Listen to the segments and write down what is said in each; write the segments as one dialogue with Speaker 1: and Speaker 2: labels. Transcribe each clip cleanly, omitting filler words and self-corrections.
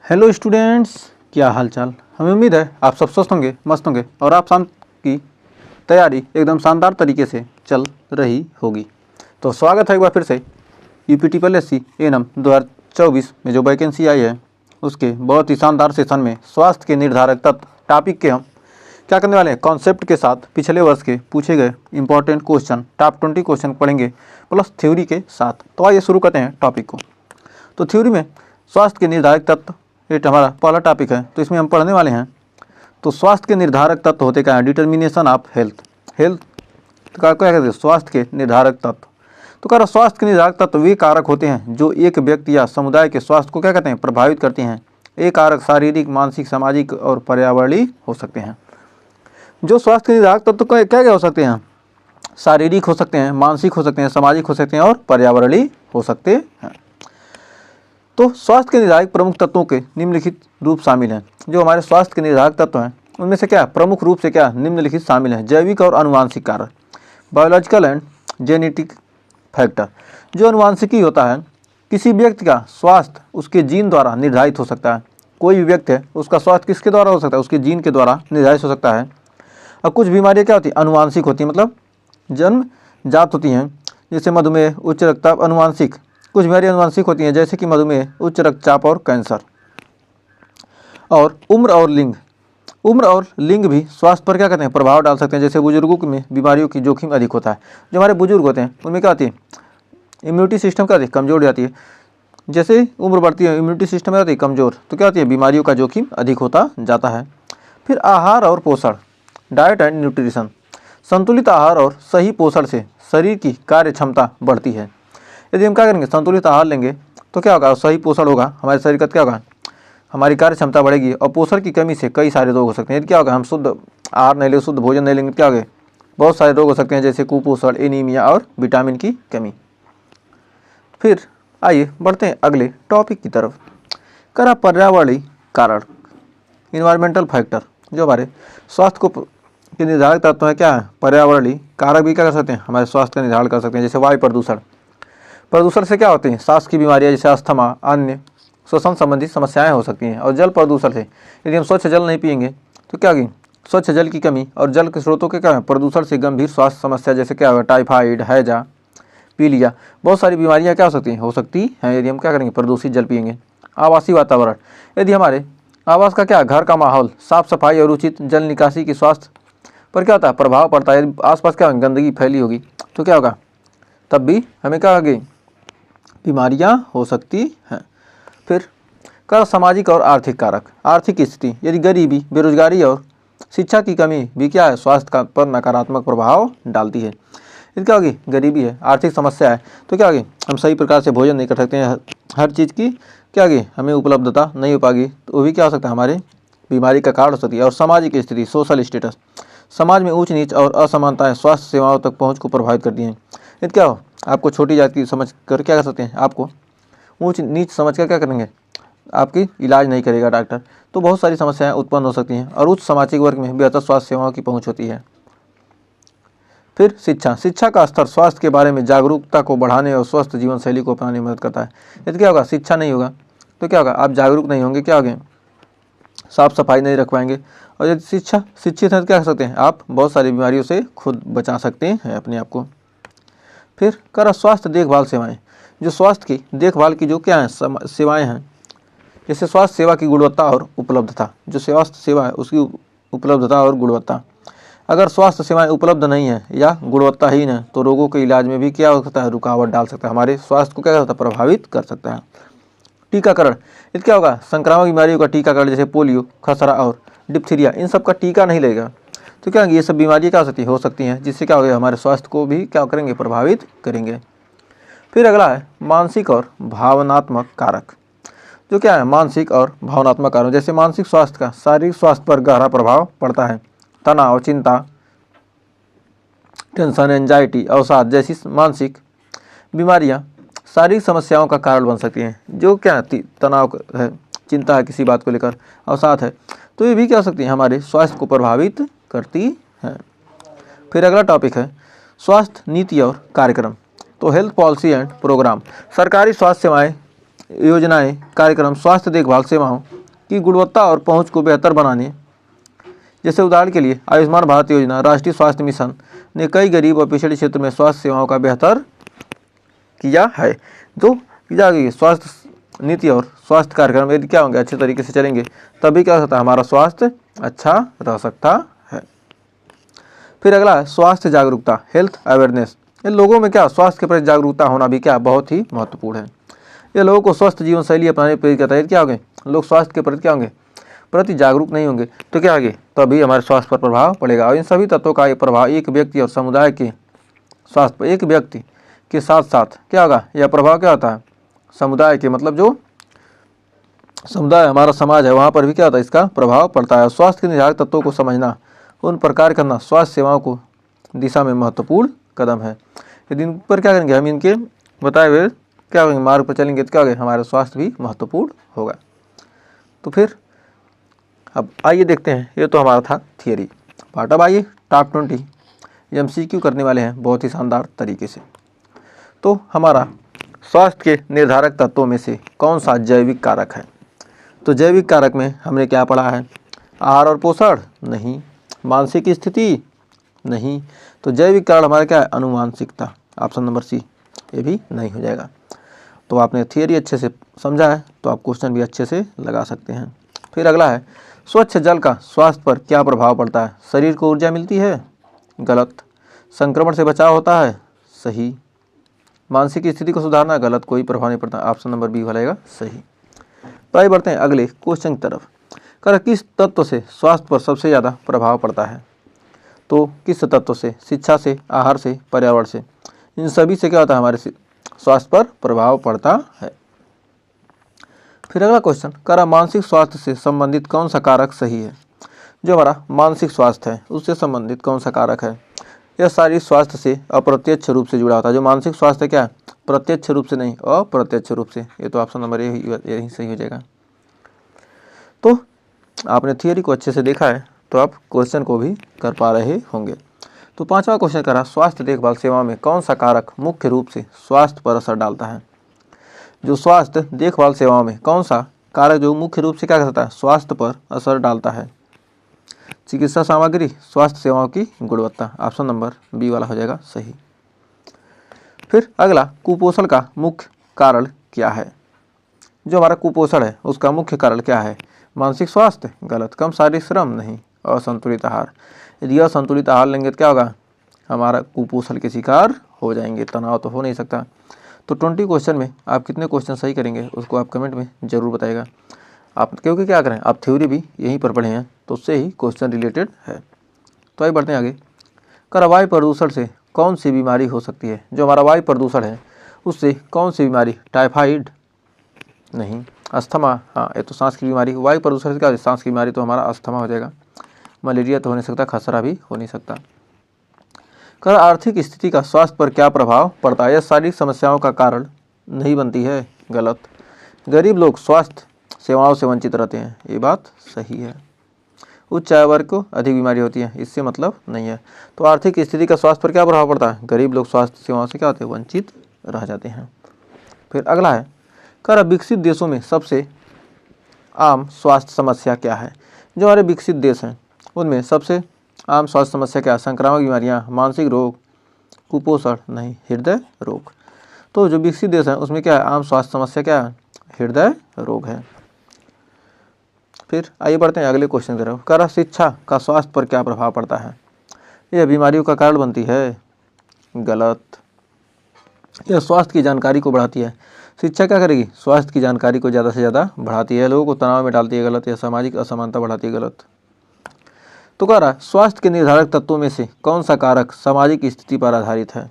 Speaker 1: Hello students, क्या हाल चाल। हमें उम्मीद है आप सब स्वस्थ होंगे, मस्त होंगे और आप शाम की तैयारी एकदम शानदार तरीके से चल रही होगी। तो स्वागत है एक बार फिर से UP-SSC ANM 2024 में जो वैकेंसी आई है उसके बहुत ही शानदार सेशन में स्वास्थ्य के निर्धारक तत्व टॉपिक के हम क्या करने वाले हैं, कॉन्सेप्ट के साथ पिछले वर्ष के पूछे गए इंपॉर्टेंट क्वेश्चन टॉप 20 क्वेश्चन पढ़ेंगे प्लस थ्योरी के साथ। तो आइए शुरू करते हैं टॉपिक को। तो थ्योरी में स्वास्थ्य के निर्धारक तत्व ये हमारा पहला टॉपिक है, तो इसमें हम पढ़ने वाले हैं। तो स्वास्थ्य के निर्धारक तत्व होते क्या है, डिटर्मिनेशन ऑफ हेल्थ। हेल्थ का क्या कहते हैं, स्वास्थ्य के निर्धारक तत्व। तो कह रहा स्वास्थ्य के निर्धारक तत्व वे कारक होते हैं जो एक व्यक्ति या समुदाय के स्वास्थ्य को क्या कहते हैं, प्रभावित करते हैं। ये कारक शारीरिक, मानसिक, सामाजिक और पर्यावरणीय हो सकते हैं। जो स्वास्थ्य के निर्धारक तत्व क्या क्या हो सकते हैं, शारीरिक हो सकते हैं, मानसिक हो सकते हैं, सामाजिक हो सकते हैं और पर्यावरणीय हो सकते हैं। तो स्वास्थ्य के निर्धारक प्रमुख तत्वों के निम्नलिखित रूप शामिल हैं। जो हमारे स्वास्थ्य के निर्धारक तत्व हैं उनमें से क्या प्रमुख रूप से क्या निम्नलिखित शामिल हैं। जैविक और आनुवांशिक कारक, बायोलॉजिकल एंड जेनेटिक फैक्टर। जो आनुवांशिकी होता है, किसी व्यक्ति का स्वास्थ्य उसके जीन द्वारा निर्धारित हो सकता है। कोई भी व्यक्ति है उसका स्वास्थ्य किसके द्वारा हो सकता है, उसके जीन के द्वारा निर्धारित हो सकता है। और कुछ बीमारियाँ क्या होती हैं, आनुवांशिक होती हैं, मतलब जन्म जात होती हैं, जैसे मधुमेह, उच्च रक्तचाप। आनुवांशिक कुछ बीमारियाँ आनुवांशिक होती हैं जैसे कि मधुमेह, उच्च रक्तचाप और कैंसर। और उम्र और लिंग, उम्र और लिंग भी स्वास्थ्य पर क्या कहते हैं, प्रभाव डाल सकते हैं। जैसे बुजुर्गों में बीमारियों की जोखिम अधिक होता है। जो हमारे बुजुर्ग होते हैं उनमें क्या होती है, इम्यूनिटी सिस्टम क्या होती है, कमजोर हो जाती है। जैसे उम्र बढ़ती है इम्यूनिटी सिस्टम क्या होती है, कमजोर, तो क्या होती है, बीमारियों का जोखिम अधिक होता जाता है। फिर आहार और पोषण, डाइट एंड न्यूट्रिशन। संतुलित आहार और सही पोषण से शरीर की कार्य क्षमता बढ़ती है। यदि हम क्या करेंगे, संतुलित आहार लेंगे तो क्या होगा, सही पोषण होगा, हमारे शरीर का क्या होगा, हमारी कार्य क्षमता बढ़ेगी। और पोषण की कमी से कई सारे रोग हो सकते हैं। यदि क्या होगा, हम शुद्ध आहार नहीं लेंगे, शुद्ध भोजन नहीं लेंगे, क्या होगा, बहुत सारे रोग हो सकते हैं जैसे कुपोषण, एनीमिया और विटामिन की कमी। फिर आइए बढ़ते हैं अगले टॉपिक की तरफ। करा पर्यावरणीय कारण, इन्वायरमेंटल फैक्टर। जो हमारे स्वास्थ्य को के निर्धारक तत्व है क्या है, पर्यावरणीय कारक भी क्या कर सकते हैं, हमारे स्वास्थ्य का निर्धारण कर सकते हैं। जैसे वायु प्रदूषण, प्रदूषण से क्या होती है, सांस की बीमारियां जैसे अस्थमा, अन्य श्वसन संबंधी समस्याएं हो सकती हैं। और जल प्रदूषण से, यदि हम स्वच्छ जल नहीं पिएंगे तो क्या होगी, स्वच्छ जल की कमी और जल के स्रोतों के क्या है, प्रदूषण से गंभीर स्वास्थ्य समस्या जैसे क्या होगा, टाइफाइड, हैजा, पीलिया, बहुत सारी बीमारियां क्या हो सकती हैं यदि हम क्या करेंगे, प्रदूषित जल पिएंगे। आवासीय वातावरण, यदि हमारे आवास का क्या, घर का माहौल, साफ सफाई और उचित जल निकासी की स्वास्थ्य पर क्या होता है, प्रभाव पड़ता है। यदि आसपास क्या गंदगी फैली होगी तो क्या होगा, तब भी हमें क्या होगी, बीमारियां हो सकती हैं। फिर कर सामाजिक और आर्थिक कारक, आर्थिक स्थिति, यदि गरीबी, बेरोजगारी और शिक्षा की कमी भी क्या है, स्वास्थ्य का पर नकारात्मक प्रभाव डालती है। यदि क्या होगी, गरीबी है, आर्थिक समस्या है, तो क्या होगी, हम सही प्रकार से भोजन नहीं कर सकते हैं, हर चीज़ की क्या होगी, हमें उपलब्धता नहीं हो पाएगी, तो वो भी क्या हो सकता है, हमारे बीमारी का कारण हो सकती है। और सामाजिक स्थिति, सोशल स्टेटस, समाज में ऊंच नीच और असमानताएं स्वास्थ्य सेवाओं तक पहुंच को प्रभावित करती हैं। यदि क्या हो, आपको छोटी जाति समझ कर क्या कर सकते हैं, आपको ऊंच नीच समझ कर क्या करेंगे, आपकी इलाज नहीं करेगा डॉक्टर, तो बहुत सारी समस्याएं उत्पन्न हो सकती हैं। और उच्च सामाजिक वर्ग में बेहतर स्वास्थ्य सेवाओं की पहुंच होती है। फिर शिक्षा, शिक्षा का स्तर स्वास्थ्य के बारे में जागरूकता को बढ़ाने और स्वस्थ जीवन शैली को अपनाने में मदद करता है। यदि क्या होगा, शिक्षा नहीं होगा तो क्या होगा, आप जागरूक नहीं होंगे, क्या होंगे, साफ सफाई नहीं रख पाएंगे। और यदि शिक्षित है तो क्या कर सकते हैं, आप बहुत सारी बीमारियों से खुद बचा सकते हैं अपने आप को। फिर करा स्वास्थ्य देखभाल सेवाएं, जो स्वास्थ्य की देखभाल की जो क्या है सेवाएं हैं, जैसे स्वास्थ्य सेवा की गुणवत्ता और उपलब्धता। जो स्वास्थ्य सेवा है उसकी उपलब्धता और गुणवत्ता, अगर स्वास्थ्य सेवाएं उपलब्ध नहीं है या गुणवत्ताहीन है तो रोगों के इलाज में भी क्या हो सकता है, रुकावट डाल सकता है, हमारे स्वास्थ्य को क्या कर सकता है, प्रभावित कर सकता है। टीकाकरण, इससे क्या होगा, संक्रामक बीमारियों का टीकाकरण जैसे पोलियो, खसरा और डिप्थीरिया, इन सब का टीका नहीं लगेगा तो क्या ये सब बीमारियाँ क्या हो सकती हैं, जिससे क्या होगा, हमारे स्वास्थ्य को भी क्या करेंगे, प्रभावित करेंगे। फिर अगला है मानसिक और भावनात्मक कारक। जो क्या है, मानसिक और भावनात्मक कारक, जैसे मानसिक स्वास्थ्य का शारीरिक स्वास्थ्य पर गहरा प्रभाव पड़ता है। तनाव, चिंता, टेंशन, एंजाइटी, अवसाद जैसी मानसिक बीमारियां शारीरिक समस्याओं का कारण बन सकती हैं। जो क्या तनाव है, चिंता है किसी बात को लेकर, अवसाद है, तो ये भी क्या हो सकती है, हमारे स्वास्थ्य को प्रभावित करती है। फिर अगला टॉपिक है स्वास्थ्य नीति और कार्यक्रम। तो हेल्थ पॉलिसी एंड प्रोग्राम, सरकारी स्वास्थ्य सेवाएं, योजनाएं, कार्यक्रम स्वास्थ्य देखभाल सेवाओं की गुणवत्ता और पहुंच को बेहतर बनाने, जैसे उदाहरण के लिए आयुष्मान भारत योजना, राष्ट्रीय स्वास्थ्य मिशन ने कई गरीब और पिछड़े क्षेत्र में स्वास्थ्य सेवाओं का बेहतर किया है। तो स्वास्थ्य नीति और स्वास्थ्य कार्यक्रम यदि क्या होंगे, अच्छे तरीके से चलेंगे, तभी क्या हो सकता है, हमारा स्वास्थ्य अच्छा रह सकता है। फिर अगला है स्वास्थ्य जागरूकता, हेल्थ अवेयरनेस। इन लोगों में क्या स्वास्थ्य के प्रति जागरूकता होना भी क्या बहुत ही महत्वपूर्ण है। ये लोगों को स्वस्थ जीवन शैली अपनाने प्रेरित करता है। क्या होंगे, लोग स्वास्थ्य के प्रति क्या होंगे, प्रति जागरूक नहीं होंगे तो क्या आगे, तभी हमारे स्वास्थ्य पर प्रभाव पड़ेगा। और इन सभी तत्वों का ये प्रभाव एक व्यक्ति और समुदाय के स्वास्थ्य पर, एक व्यक्ति के साथ साथ क्या होगा, यह प्रभाव क्या होता है, समुदाय के, मतलब जो समुदाय हमारा समाज है वहाँ पर भी क्या होता है, इसका प्रभाव पड़ता है। स्वास्थ्य के निर्धारक तत्वों को समझना, उन प्रकार करना स्वास्थ्य सेवाओं को दिशा में महत्वपूर्ण कदम है। यदि इन पर क्या करेंगे, हम इनके बताए हुए क्या होंगे, मार्ग पर चलेंगे तो क्या होगा, हमारा स्वास्थ्य भी महत्वपूर्ण होगा। तो फिर अब आइए देखते हैं, ये तो हमारा था थियरी पार्ट। अब आइए टॉप 20 MCQ करने वाले हैं बहुत ही शानदार तरीके से। तो हमारा स्वास्थ्य के निर्धारक तत्वों में से कौन सा जैविक कारक है। तो जैविक कारक में हमने क्या पढ़ा है, आहार और पोषण नहीं, मानसिक स्थिति नहीं, तो जैविक कारक हमारा क्या है, अनुवांशिकता, ऑप्शन नंबर सी, ये भी नहीं हो जाएगा। तो आपने थियरी अच्छे से समझा है तो आप क्वेश्चन भी अच्छे से लगा सकते हैं। फिर अगला है स्वच्छ जल का स्वास्थ्य पर क्या प्रभाव पड़ता है। शरीर को ऊर्जा मिलती है, गलत। संक्रमण से बचाव होता है, सही। मानसिक स्थिति को सुधारना, गलत, कोई प्रभाव नहीं पड़ता, ऑप्शन नंबर बी वाला सही। तो आइए बढ़ते हैं अगले क्वेश्चन की तरफ। कर किस तत्व से स्वास्थ्य पर सबसे ज़्यादा प्रभाव पड़ता है। तो किस तत्व से, शिक्षा से, आहार से, पर्यावरण से, इन सभी से क्या होता है, हमारे स्वास्थ्य पर प्रभाव पड़ता है। फिर अगला क्वेश्चन, कर मानसिक स्वास्थ्य से संबंधित कौन सा कारक सही है। जो हमारा मानसिक स्वास्थ्य है उससे संबंधित कौन सा कारक है। यह शारीरिक स्वास्थ्य से अप्रत्यक्ष रूप से जुड़ा होता है। जो मानसिक स्वास्थ्य क्या है, प्रत्यक्ष रूप से नहीं, अप्रत्यक्ष रूप से। ये तो ऑप्शन नंबर यही सही हो जाएगा। तो आपने थियरी को अच्छे से देखा है तो आप क्वेश्चन को भी कर पा रहे होंगे। तो पांचवा क्वेश्चन करा, स्वास्थ्य देखभाल सेवा में कौन सा कारक मुख्य रूप से स्वास्थ्य पर असर डालता है। जो स्वास्थ्य देखभाल सेवाओं में कौन सा कारक जो मुख्य रूप से क्या करता है, स्वास्थ्य पर असर डालता है। चिकित्सा सामग्री, स्वास्थ्य सेवाओं की गुणवत्ता, ऑप्शन नंबर बी वाला हो जाएगा सही। फिर अगला, कुपोषण का मुख्य कारण क्या है। जो हमारा कुपोषण है उसका मुख्य कारण क्या है। मानसिक स्वास्थ्य, गलत। कम शारीरिक श्रम, नहीं। असंतुलित आहार, यदि असंतुलित आहार लेंगे तो क्या होगा, हमारा कुपोषण के शिकार हो जाएंगे, तनाव तो हो नहीं सकता। तो 20 क्वेश्चन में आप कितने क्वेश्चन सही करेंगे उसको आप कमेंट में ज़रूर बताइएगा आप, क्योंकि क्या करें, आप थ्योरी भी यहीं पर पढ़े हैं तो उससे ही क्वेश्चन रिलेटेड है। तो आइए बढ़ते हैं आगे। कर वायु प्रदूषण से कौन सी बीमारी हो सकती है। जो हमारा वायु प्रदूषण है उससे कौन सी बीमारी, टाइफाइड नहीं, अस्थमा, हाँ ये तो सांस की बीमारी। वायु प्रदूषण से क्या, सांस की बीमारी तो हमारा अस्थमा हो जाएगा। मलेरिया तो हो नहीं सकता, खसरा भी हो नहीं सकता। कर आर्थिक स्थिति का स्वास्थ्य पर क्या प्रभाव पड़ता है। यह शारीरिक समस्याओं का कारण नहीं बनती है, गलत। गरीब लोग स्वास्थ्य सेवाओं से वंचित रहते हैं, ये बात सही है। उच्च आय वर्ग को अधिक बीमारी होती है, इससे मतलब नहीं है। तो आर्थिक स्थिति का स्वास्थ्य पर क्या प्रभाव पड़ता है, गरीब लोग स्वास्थ्य सेवाओं से क्या होते हैं, वंचित रह जाते हैं। फिर अगला है, कर विकसित देशों में सबसे आम स्वास्थ्य समस्या क्या है। जो हमारे विकसित देश हैं उनमें सबसे आम स्वास्थ्य समस्या क्या है, संक्रामक बीमारियां, मानसिक रोग, कुपोषण नहीं, हृदय रोग। तो जो विकसित देश है उसमें क्या है, आम स्वास्थ्य समस्या क्या है, हृदय रोग है। फिर आइए बढ़ते हैं अगले क्वेश्चन की तरफ। कर शिक्षा का स्वास्थ्य पर क्या प्रभाव पड़ता है। यह बीमारियों का कारण बनती है, गलत। यह स्वास्थ्य की जानकारी को बढ़ाती है। शिक्षा क्या करेगी, स्वास्थ्य की जानकारी को ज़्यादा से ज़्यादा बढ़ाती है, लोगों को तनाव में डालती है, गलत। यह सामाजिक असमानता बढ़ाती है, गलत। तो कह रहा है, स्वास्थ्य के निर्धारक तत्वों में से कौन सा कारक सामाजिक स्थिति पर आधारित है।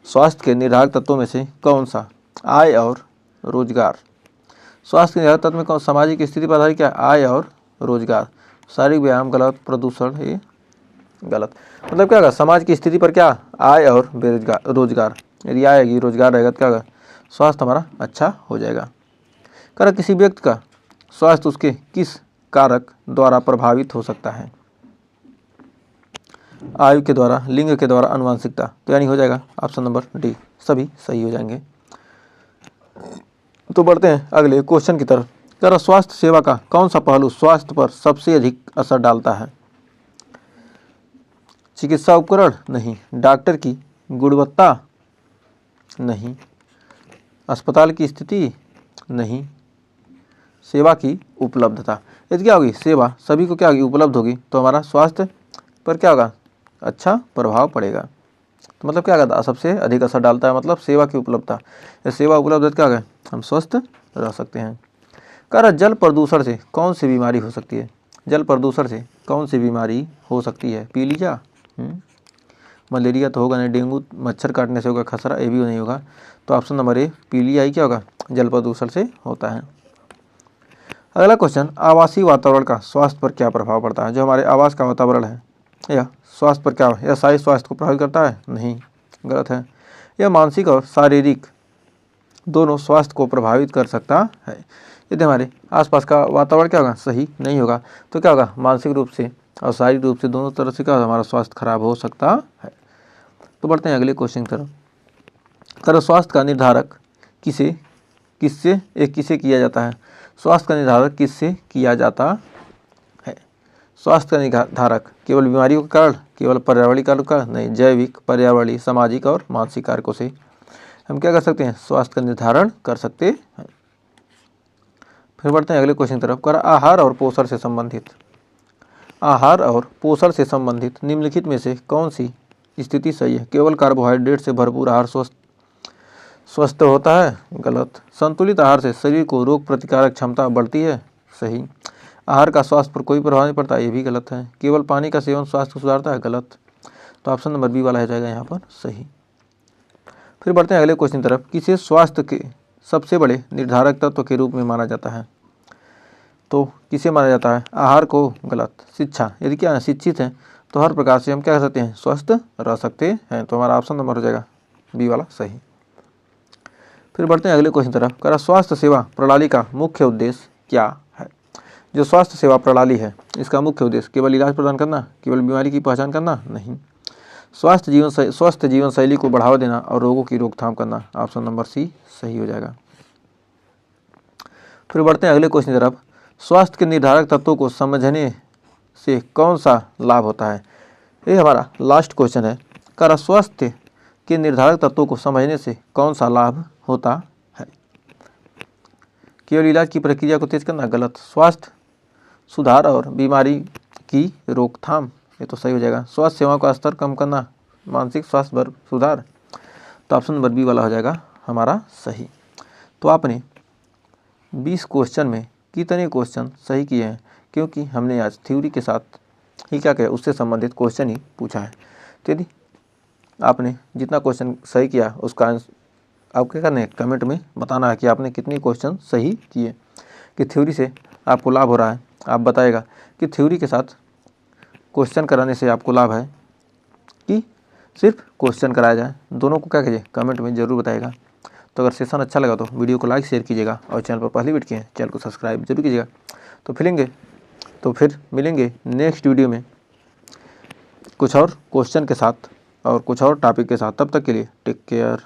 Speaker 1: स्वास्थ्य के निर्धारक तत्वों में से कौन सा, आय और रोजगार। स्वास्थ्य के निर्धारक तत्व में कौन, सामाजिक स्थिति पर आधारित क्या, आय और रोजगार। शारीरिक व्यायाम, गलत। प्रदूषण, ये गलत। मतलब क्या होगा, समाज की स्थिति पर क्या, आय और बेरोजगार, रोजगार। यदि आय आएगी, रोजगार रहेगा तो क्या होगा, स्वास्थ्य हमारा अच्छा हो जाएगा। कर किसी व्यक्ति का स्वास्थ्य उसके किस कारक द्वारा प्रभावित हो सकता है। आयु के द्वारा, लिंग के द्वारा, आनुवंशिकता। तो यानी हो जाएगा ऑप्शन नंबर डी, सभी सही हो जाएंगे। तो बढ़ते हैं अगले क्वेश्चन की तरफ। कर स्वास्थ्य सेवा का कौन सा पहलू स्वास्थ्य पर सबसे अधिक असर डालता है? चिकित्सा उपकरण? नहीं। डॉक्टर की गुणवत्ता? नहीं। अस्पताल की स्थिति? नहीं। सेवा की उपलब्धता? यदि क्या होगी, सेवा सभी को क्या होगी, उपलब्ध होगी, तो हमारा स्वास्थ्य पर क्या होगा, अच्छा प्रभाव पड़ेगा। तो मतलब क्या होगा, सबसे अधिक असर डालता है मतलब सेवा की उपलब्धता। या सेवा उपलब्ध है, क्या होगा, हम स्वस्थ रह सकते हैं। कर जल प्रदूषण से कौन सी बीमारी हो सकती है? जल प्रदूषण से कौन सी बीमारी हो सकती है? पीलिया? मलेरिया तो होगा नहीं। डेंगू मच्छर काटने से होगा। खसरा? ये भी नहीं होगा। तो ऑप्शन नंबर ए पीलिया ही क्या होगा, जल प्रदूषण से होता है। अगला क्वेश्चन, आवासीय वातावरण का स्वास्थ्य पर क्या प्रभाव पड़ता है? जो हमारे आवास का वातावरण है यह स्वास्थ्य पर क्या, यह शारीरिक स्वास्थ्य को प्रभावित करता है? नहीं, गलत है। यह मानसिक और शारीरिक दोनों स्वास्थ्य को प्रभावित कर सकता है। यदि हमारे आसपास का वातावरण क्या होगा, सही नहीं होगा, तो क्या होगा, मानसिक रूप से और शारीरिक रूप से दोनों तरह से क्या हमारा स्वास्थ्य खराब हो सकता है। तो बढ़ते हैं अगले क्वेश्चन की तरफ। कर स्वास्थ्य का निर्धारक किससे किया जाता है? स्वास्थ्य का निर्धारक किससे किया जाता है? स्वास्थ्य का निर्धारक केवल बीमारियों के कारण, केवल पर्यावरणीय कारकों का? नहीं, जैविक, पर्यावरणीय, सामाजिक और मानसिक कारकों से हम क्या कर सकते हैं, स्वास्थ्य का निर्धारण कर सकते हैं। फिर बढ़ते हैं अगले क्वेश्चन की तरफ। कर आहार और पोषण से संबंधित निम्नलिखित में से कौन सी स्थिति सही है? केवल कार्बोहाइड्रेट से भरपूर आहार स्वस्थ होता है? गलत। संतुलित आहार से शरीर को रोग प्रतिकारक क्षमता बढ़ती है? सही। आहार का स्वास्थ्य पर कोई प्रभाव नहीं पड़ता? ये भी गलत है। केवल पानी का सेवन स्वास्थ्य को सुधारता है? गलत। तो ऑप्शन नंबर बी वाला हो जाएगा यहाँ पर सही। फिर बढ़ते हैं अगले क्वेश्चन की तरफ। किसे स्वास्थ्य के सबसे बड़े निर्धारक तत्व के रूप में माना जाता है? तो किसे माना जाता है? आहार को? गलत। शिक्षा, यदि क्या है, शिक्षित हैं तो हर प्रकार से हम क्या कर सकते हैं, स्वस्थ रह सकते हैं। तो हमारा ऑप्शन नंबर हो जाएगा बी वाला सही। फिर बढ़ते हैं अगले क्वेश्चन तरफ। कर स्वास्थ्य सेवा प्रणाली का मुख्य उद्देश्य क्या है? जो स्वास्थ्य सेवा प्रणाली है इसका मुख्य उद्देश्य केवल इलाज प्रदान करना, केवल बीमारी की पहचान करना? नहीं। स्वस्थ जीवन शैली को बढ़ावा देना और रोगों की रोकथाम करना। ऑप्शन नंबर सी सही हो जाएगा। फिर बढ़ते हैं अगले क्वेश्चन की तरफ। स्वास्थ्य के निर्धारक तत्वों को समझने से कौन सा लाभ होता है? ये हमारा लास्ट क्वेश्चन है। कर स्वास्थ्य के निर्धारक तत्वों को समझने से कौन सा लाभ होता है? केवल इलाज की प्रक्रिया को तेज करना? गलत। स्वास्थ्य सुधार और बीमारी की रोकथाम, ये तो सही हो जाएगा। स्वास्थ्य सेवाओं का स्तर कम करना, मानसिक स्वास्थ्य पर सुधार। तो ऑप्शन नंबर बी वाला हो जाएगा हमारा सही। तो आपने 20 क्वेश्चन में कितने क्वेश्चन सही किए हैं? क्योंकि हमने आज थ्योरी के साथ ही क्या किया, उससे संबंधित क्वेश्चन ही पूछा है। तो यदि आपने जितना क्वेश्चन सही किया उसका आप क्या करना है, कमेंट में बताना है कि आपने कितने क्वेश्चन सही किए, कि थ्योरी से आपको लाभ हो रहा है। आप बताएगा कि थ्योरी के साथ क्वेश्चन कराने से आपको लाभ है कि सिर्फ क्वेश्चन कराया जाए, दोनों को क्या कीजिए, कमेंट में ज़रूर बताएगा। तो अगर सेशन अच्छा लगा तो वीडियो को लाइक शेयर कीजिएगा और चैनल पर पहली बार किए हैं चैनल को सब्सक्राइब जरूर कीजिएगा। तो फिर मिलेंगे नेक्स्ट वीडियो में कुछ और क्वेश्चन के साथ और कुछ और टॉपिक के साथ। तब तक के लिए टेक केयर।